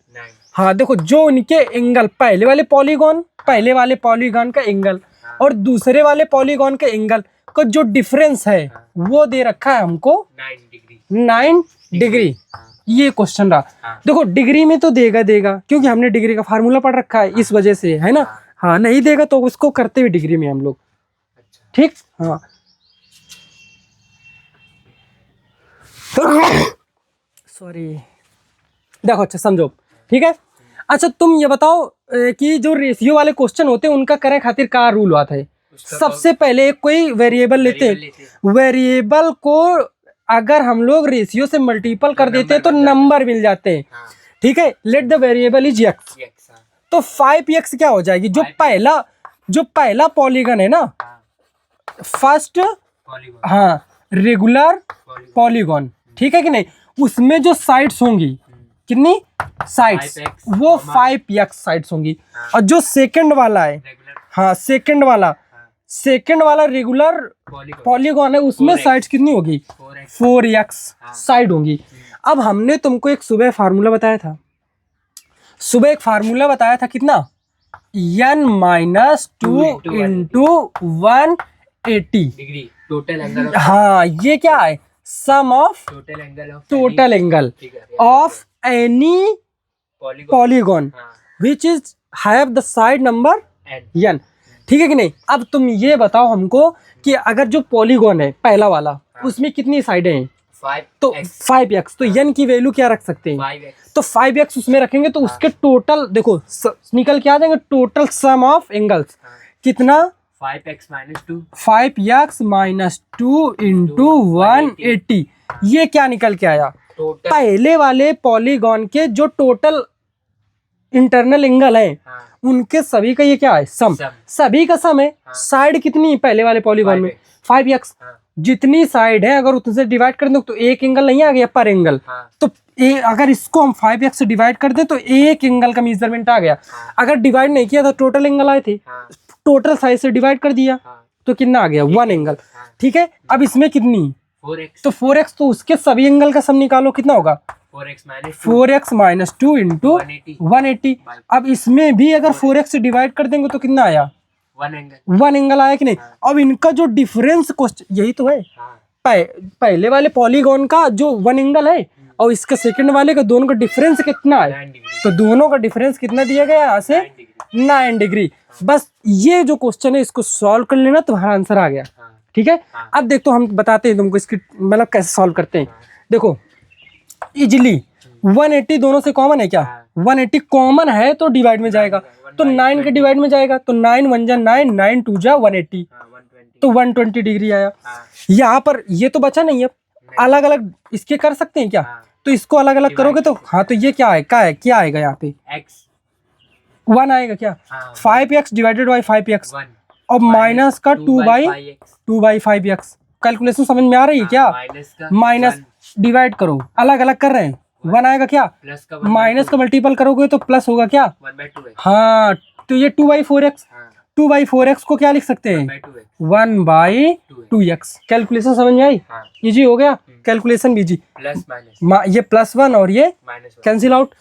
हाँ देखो, जो उनके एंगल पहले वाले पॉलीगॉन का एंगल और दूसरे वाले पॉलीगॉन के एंगल का जो डिफरेंस है वो दे रखा है हमको 9 डिग्री। ये क्वेश्चन रहा। देखो डिग्री में तो देगा क्योंकि हमने डिग्री का फार्मूला पढ़ रखा है, इस वजह से, है ना। हाँ, नहीं देगा तो उसको करते हुए डिग्री में हम लोग, ठीक। हाँ सॉरी, देखो अच्छा समझो, ठीक है। अच्छा तुम ये बताओ कि जो रेशियो वाले क्वेश्चन होते हैं उनका करें खातिर क्या रूल आता है। सबसे पहले एक कोई वेरिएबल लेते हैं, वेरिएबल को अगर हम लोग रेशियो से मल्टीपल कर देते हैं तो नंबर मिल जाते हैं, ठीक है। Let the variable is x, तो 5x क्या हो जाएगी, जो पहला पॉलीगन है ना, फर्स्ट, हाँ रेगुलर पॉलीगॉन, ठीक है कि नहीं, उसमें जो साइड्स होंगी, कितनी साइड्स, वो 5x साइड्स होंगी। और जो सेकंड वाला है, हाँ सेकंड वाला रेगुलर पॉलीगॉन है, उसमें साइड्स कितनी होगी, 4x साइड होंगी। अब हमने तुमको एक सुबह फार्मूला बताया था, कितना, n-2 into 180 degree total angle. हाँ ये क्या है, sum of total angle of any polygon which is have the side number n, ठीक है कि नहीं। अब तुम ये बताओ हमको कि अगर जो पॉलीगॉन है पहला वाला, उसमें कितनी साइडें हैं, 5 तो 5x, तो n की वैल्यू क्या रख सकते हैं, 5x, तो 5x उसमें रखेंगे तो उसके टोटल देखो निकल के आ जाएंगे, टोटल सम ऑफ एंगल्स कितना, 5x minus 2, 5x minus 2 into 180। ये क्या निकल के आया, टोटल पहले वाले पॉलीगॉन के जो टोटल इंटरनल एंगल है उनके सभी का ये क्या है, सम, सभी का सम है। साइड कितनी पहले वाले पॉलीगॉन में, 5x, जितनी साइड है अगर उतने से डिवाइड कर दो तो एक एंगल नहीं आ गया पर एंगल, तो अगर इसको हम 5x से डिवाइड कर दें तो एक एंगल का मेजरमेंट आ गया। अगर डिवाइड नहीं किया तो टोटल एंगल आए थे, टोटल साइड से डिवाइड कर दिया तो कितना आ गया, 1 एंगल, ठीक है। अब इसमें कितनी 4x, तो 4x, तो उसके सभी एंगल का सम निकालो, कितना होगा, 4x माइनस 2 इंटू 180। अब इसमें भी अगर 4x से डिवाइड कर देंगे तो कितना आया, 1 एंगल आया कि नहीं। अब इनका जो डिफरेंस क्वेश्चन यही तो है, पहले वाले पॉलीगॉन का जो 1 एंगल है और इसके सेकंड वाले का, दोनों का डिफरेंस कितना है, तो दोनों का डिफरेंस कितना दिया गया यहाँ से, 9 डिग्री। बस ये जो क्वेश्चन है इसको सॉल्व कर लेना, तुम्हारा आंसर आ गया, ठीक है। अब देखो हम बताते हैं तुमको इसकी मतलब कैसे सॉल्व करते हैं। देखो इजिली 180 दोनों से कॉमन है क्या, 180 कॉमन है तो डिवाइड में जाएगा, तो 9 के डिवाइड में जाएगा, तो 9 1 जा 9, 9 2 जा 180, तो 120 डिग्री आया। यहाँ पर ये तो बचा नहीं है, अलग अलग इसके कर सकते हैं क्या, तो इसको अलग अलग करोगे तो हाँ, तो ये क्या है, क्या आएगा यहाँ पे, 1 आएगा क्या, 5x डिवाइडेड बाई 5x, और माइनस का 2/5x। कैलकुलेशन समझ में आ रही है क्या, माइनस डिवाइड करो, अलग अलग कर रहे हैं, 1 आएगा क्या, माइनस का मल्टीपल करोगे तो प्लस होगा क्या, 1/2x, हाँ, तो ये 2/4x, 2/4x को क्या लिख सकते हैं, 1/2x। कैलकुलेशन समझ में आई, इजी हो गया, कैलकुलेशन भी इजी, ये +1 और ये कैंसिल आउट।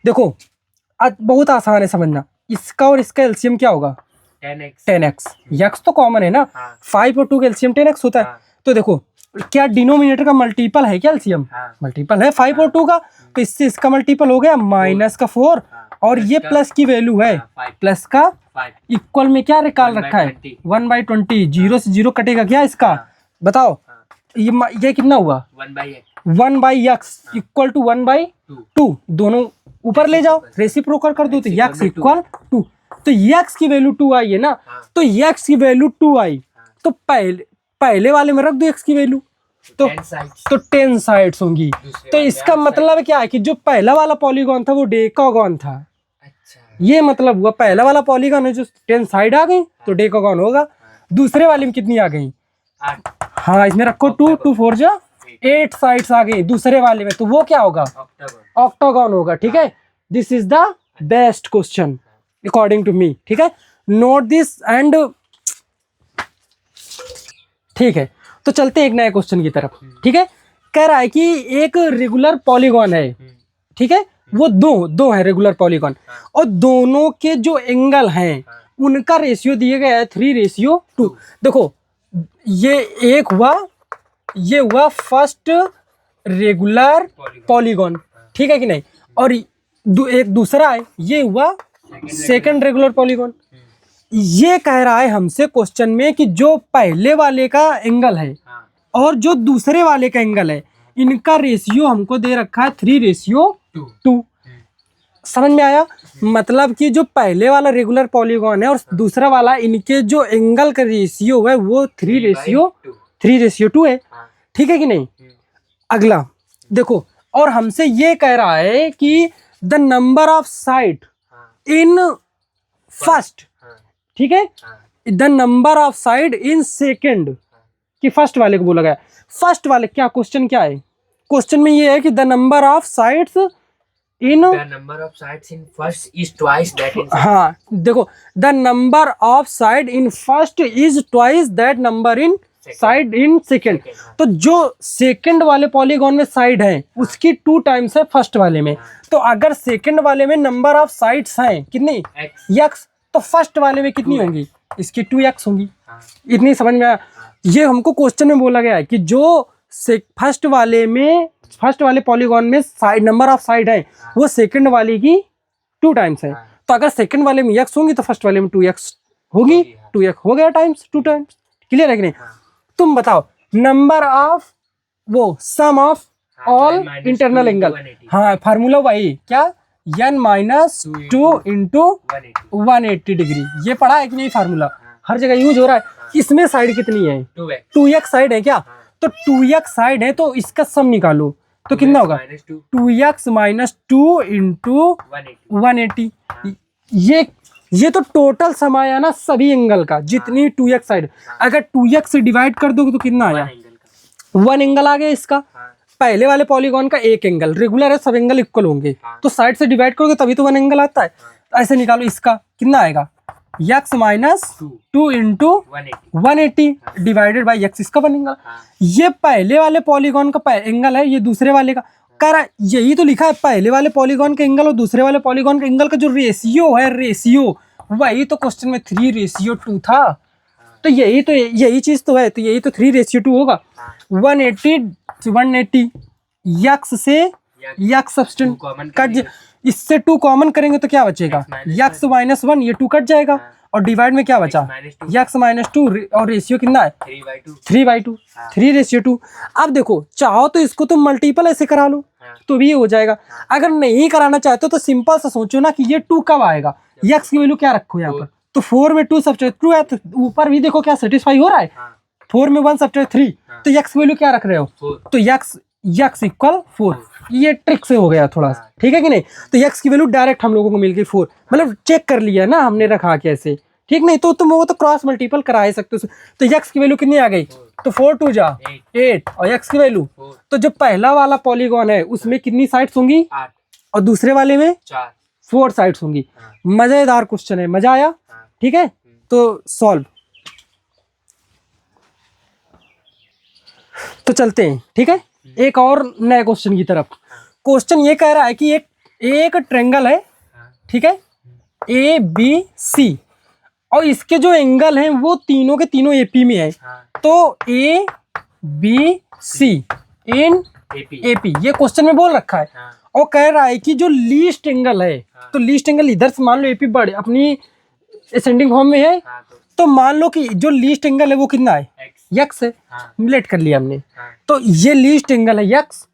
देखो आज बहुत आसान है समझना, इसका और इसका एलसीएम क्या होगा, 10x, x तो कॉमन है ना, 5 और 2 का एलसीएम 10x होता है। तो देखो क्या डिनोमिनेटर का मल्टीपल है क्या, एलसीएम मल्टीपल है 5 और 2 का, तो इससे इसका मल्टीपल हो गया माइनस का 4, और ये प्लस की वैल्यू है, प्लस का इक्वल में क्या निकाल रखा है, 1/20, 0 से 0 कटेगा क्या इसका, बताओ ये कितना हुआ, 1/x इक्वल टू 1/2, दोनों ऊपर ले जाओ, रेसिप्रोकल कर दो तो x इक्वल 2, तो x की वैल्यू 2 आई है ना, तो x की वैल्यू 2 आई, तो पहले वाले में रख दो x की वैल्यू, तो 10 साइड्स होंगी। तो इसका मतलब क्या है कि जो पहला वाला पॉलीगॉन था वो डेकागॉन था, ये मतलब हुआ पहला वाला पॉलीगॉन है जो 10 साइड आ गई तो डेकागॉन होगा। दूसरे वाले में कितनी आ गई, हाँ इसमें रखो 2, 2 4 जा 8 साइड्स आ गई दूसरे वाले में, तो वो क्या होगा, ऑक्टागॉन होगा, ठीक है। This is the best question according to me, ठीक है, नोट दिस एंड, ठीक है। तो चलते हैं एक नए क्वेश्चन की तरफ, ठीक है। कह रहा है कि एक रेगुलर पॉलीगॉन है, ठीक है, वो दो है रेगुलर पॉलीगॉन, और दोनों के जो एंगल हैं उनका रेशियो दिया गया है 3:2। देखो ये ये हुआ फर्स्ट रेगुलर पॉलीगॉन, ठीक है कि नहीं, और एक दूसरा है ये हुआ सेकंड रेगुलर पॉलीगॉन। ये कह रहा है हमसे क्वेश्चन में कि जो पहले वाले का एंगल है और जो दूसरे वाले का एंगल है, इनका रेशियो हमको दे रखा है 3:2। समझ में आया? मतलब कि जो पहले वाला रेगुलर पॉलीगॉन है और दूसरा वाला, इनके जो एंगल का रेशियो है वो 3:2 है, ठीक है कि नहीं। अगला देखो, और हमसे ये कह रहा है कि the number of side in first, ठीक है, the number of side in second, कि फर्स्ट वाले को बोला गया। फर्स्ट वाले क्या क्वेश्चन क्या है? क्वेश्चन में ये है कि the number of sides in first is twice that in, हाँ देखो, the number of side in first is twice that number in side in second. तो जो सेकंड वाले पॉलीगॉन में साइड है उसकी 2 टाइम्स है फर्स्ट वाले में। तो अगर सेकंड वाले में नंबर ऑफ साइड्स हैं कितनी, x, तो फर्स्ट वाले में कितनी होंगी, इसकी 2x होंगी। इतनी समझ में आया? ये हमको क्वेश्चन में बोला गया है कि जो फर्स्ट वाले पॉलीगॉन में साइड नंबर ऑफ साइड है वो सेकंड वाले की 2 टाइम्स है। तो अगर सेकंड वाले में x होंगी तो फर्स्ट वाले में 2x होगी, 2x हो गया टाइम्स 2 टाइम्स। क्लियर है कि नहीं? तुम बताओ नंबर ऑफ वो सम ऑफ ऑल इंटरनल एंगल, हाँ फार्मूला वही क्या, n-2 इंटू 180 डिग्री। ये पढ़ा है कि नहीं? फार्मूला हर जगह यूज हो रहा है। इसमें साइड कितनी है? 2x साइड है क्या? तो 2x साइड है तो इसका सम निकालो तो कितना होगा, 2x - 2 इंटू 180। ये तो टोटल सम आया ना सभी एंगल का, जितनी 2x साइड। अगर 2x से डिवाइड कर दोगे तो कितना आया, 1 एंगल आ गया इसका। पहले वाले पॉलीगॉन का एक एंगल, रेगुलर है सब एंगल इक्वल होंगे, तो साइड से डिवाइड करोगे तभी तो 1 एंगल आता है। ऐसे निकालो, इसका कितना आएगा, x - 2 into 180 divided by x, इसका 1 एंगल। ये पहले वाले पॉलीगॉन का एंगल है, ये दूसरे वाले का। कह रहा यही तो लिखा है, पहले वाले पॉलीगॉन के एंगल और दूसरे वाले पॉलीगॉन के एंगल का जो रेशियो है, रेशियो वही तो क्वेश्चन में 3:2 था। तो यही चीज तो है, तो यही तो 3:2 होगा। 180 x से x सब्स्टिट्यूट कट, इससे 2 कॉमन करेंगे तो क्या बचेगा, x - 1, ये 2 कट जाएगा और डिवाइड में क्या बचा, x - 2 और रेशियो कितना है 3/2, 3:2। अब देखो चाहो तो इसको तुम मल्टीपल ऐसे करा लो तो भी हो जाएगा। अगर नहीं कराना चाहते तो सिंपल सा सोचो ना कि ये 2 कब आएगा, x की वैल्यू क्या रखो यहाँ पर, तो 4 में 2 सब्ट्रैक्ट 2 है, तो ऊपर भी देखो क्या सेटिस्फाई हो रहा है। 4 में 1 सब्ट्रैक्ट 3, तो x की वैल्यू क्या रख रहे हो, तो x = 4। ये ट्रिक से हो गया थोड़ा सा, ठीक है कि नहीं। तो x की वैल्यू डायरेक्ट हम लोगों को मिल गई 4, मतलब चेक कर लिया ना हमने रखा कैसे, ठीक नहीं तो तुम वो तो क्रॉस मल्टीपल करा ही सकते हो। तो x की वैल्यू कितनी आ गई, तो 4 2 जा 8, और x की वैल्यू, तो जो पहला वाला पॉलीगॉन है उसमें कितनी साइड्स होंगी, 8, और दूसरे वाले में 4 साइड्स होंगी। मजेदार क्वेश्चन है, मजा आया, ठीक है। तो सॉल्व, तो चलते हैं, ठीक है, एक और नए क्वेश्चन की तरफ। क्वेश्चन ये कह रहा है कि एक ट्रायंगल है, ठीक है, ABC, और इसके जो एंगल हैं वो तीनों के तीनों AP में है। तो ABC इन AP ये क्वेश्चन में बोल रखा है, और कह रहा है कि जो लीस्ट एंगल है, तो लीस्ट एंगल इधर से मान लो AP बड़े अपनी असेंडिंग फॉर्म में है, तो मान लो कि जो लीस्ट एंगल है वो कितना है, x है, लेट कर लिया हमने। तो ये लीस्ट एंगल है x,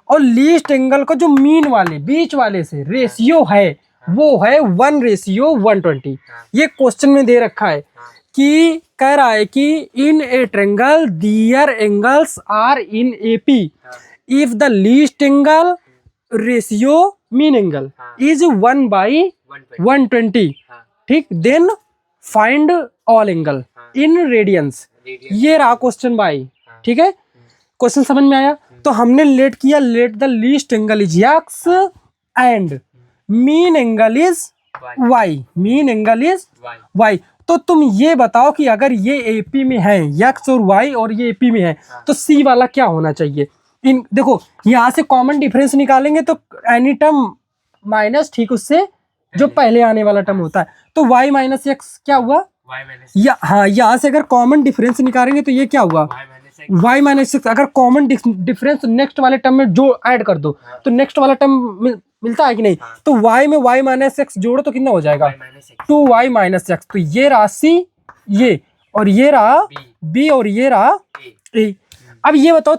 और लीस्ट एंगल का जो मीन वाले बीच वाले से रेशियो है वो है 1:120। ये क्वेश्चन में दे रखा है कि कह रहा है कि in a triangle their angles are in AP if the least angle ratio mean angle is 1/120, ठीक, then find all angle in radians. ये रहा क्वेश्चन भाई, ठीक है, क्वेश्चन समझ में आया। तो हमने लेट किया, let the least angle is x and mean angle is y, mean angle is y। तो तुम ये बताओ कि अगर ये AP में है x और y और ये AP में है तो C वाला क्या होना चाहिए। इन देखो यहाँ से कॉमन डिफरेंस निकालेंगे तो एनी टर्म माइनस ठीक उससे जो पहले आने वाला टर्म होता है, तो y माइनस एक्स क्या हुआ, y माइनस या हाँ यहाँ से अगर कॉमन डिफरेंस निकालेंगे तो ये क्या हुआ, y minus x। y minus x. अगर कॉमन डिफरेंस नेक्स्ट वाले टर्म में जो ऐड कर दो तो नेक्स्ट वाला टर्म मिलता है कि नहीं, तो y में y माइनस एक्स जोड़ो तो कितना हो जाएगा, y minus x 2y minus x. तो ये राशि ये, और ये रहा b, और ये रहा a। a। अब ये बताओ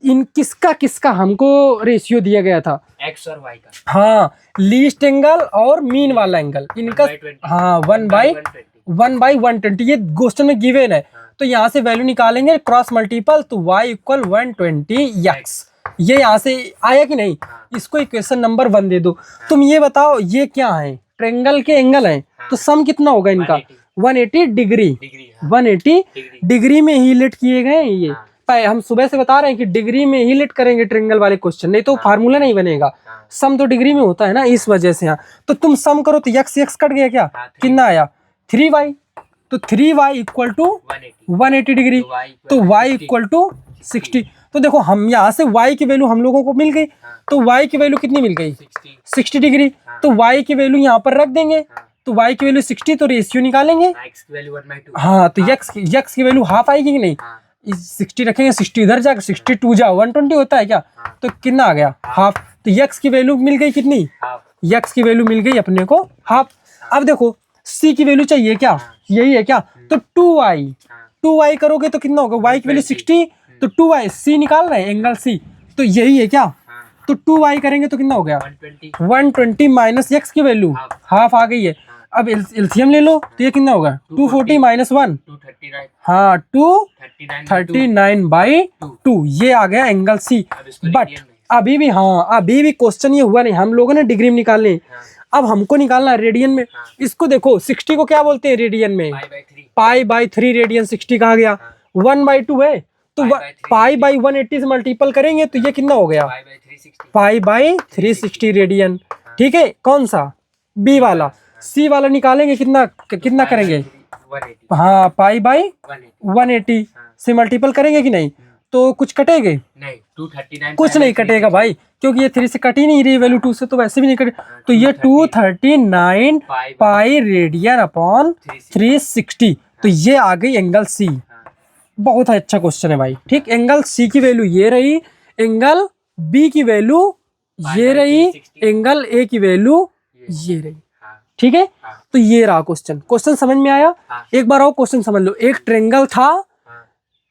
इन किसका किसका हमको रेशियो दिया गया था, x और y का। हाँ लीस्ट एंगल और मीन वाला एंगल इनका, 1/20। हाँ 1/120 ये क्वेश्चन में गिवन है। तो यहाँ से वैल्यू निकालेंगे क्रॉस मल्टीपल, तो y इक्वल 120x, ये यहाँ से आया कि नहीं, इसको इक्वेशन नंबर 1 दे दो। तुम ये बताओ ये क्या है, ट्रायंगल के एंगल है, तो सम कितना होगा इनका, 180 डिग्री, 180 डिग्री में ही लेट किए गए हैं ये। हम सुबह से बता रहे हैं कि डिग्री में ही लेट करेंगे ट्रायंगल वाले क्वेश्चन, नहीं तो फार्मूला नहीं बनेगा। सम तो डिग्री में होता है ना, इस वजह से यहाँ तो तुम सम करो तो x x कट गया क्या, कितना आया 3y, तो 3y इक्वल टू 180 डिग्री, तो y इक्वल टू 60। तो देखो हम यहाँ से y की वैल्यू हम लोगों को मिल गई, तो y की वैल्यू कितनी मिल गई 60 डिग्री, तो y की वैल्यू यहाँ पर रख देंगे, तो y की वैल्यू 60, तो रेशियो निकालेंगे, x की वैल्यू 1/2। हाँ तो x की वैल्यू हाफ आएगी कि नहीं, 60 रखेंगे, 60 इधर जाकर 62 जा 120 होता है क्या, तो कितना आ गया हाफ। तो x की वैल्यू मिल गई कितनी, x की वैल्यू मिल गई अपने को हाफ। अब देखो c की वैल्यू चाहिए क्या, यही है क्या, तो 2y करोगे तो कितना होगा, y की वैल्यू 60, तो 2y c निकाल रहे हैं एंगल c, तो यही है क्या, तो 2y करेंगे तो कितना हो गया 120 माइनस x की वैल्यू हाफ आ गई है। अब एलसीएम ले लो तो ये कितना होगा 240 माइनस 1, 239। हाँ 239/2, ये आ गया एंगल सी। बट अभी भी, हाँ अभी भी क्वेश्चन ये हुआ नहीं, हम लोगों ने डिग्री में निकालने, अब हमको निकालना है रेडियन में। इसको देखो 60 को क्या बोलते हैं रेडियन में, π/3 रेडियन 60 कहा गया, 1/2 है, तो π/180 से मल्टीपल करेंगे तो ये कितना हो गया π/360 रेडियन। ठीक है, कौन सा बी वाला, सी वाला निकालेंगे कितना कितना करेंगे, हाँ π/180 से मल्टीपल करेंगे कि नहीं, तो कुछ कटेंगे नहीं, 239 कुछ नहीं कटेगा भाई, क्योंकि ये 3 से कट ही नहीं रही वैल्यू, 2 से तो वैसे भी नहीं कटे, तो ये 239 पाई रेडियन अपॉन 360, तो ये आ गई एंगल सी। बहुत अच्छा क्वेश्चन है भाई। ठीक, एंगल सी की वैल्यू ये रही, एंगल बी की वैल्यू ये रही, एंगल ए की वैल्यू ये रही। ठीक है, तो ये रहा क्वेश्चन। क्वेश्चन समझ में आया? एक बार और क्वेश्चन समझ लो। एक ट्रायंगल था,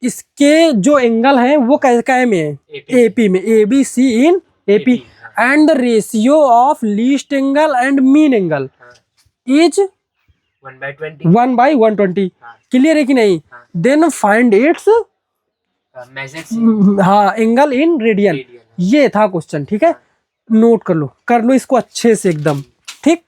इसके जो एंगल हैं वो क्या में है, एपी में, A B C in AP, and the ratio of least angle and mean angle is 1/120। Clear है कि नहीं? देन फाइंड इट्स हाँ एंगल इन रेडियन। ये था क्वेश्चन। ठीक है, नोट कर लो इसको अच्छे से एकदम। ठीक।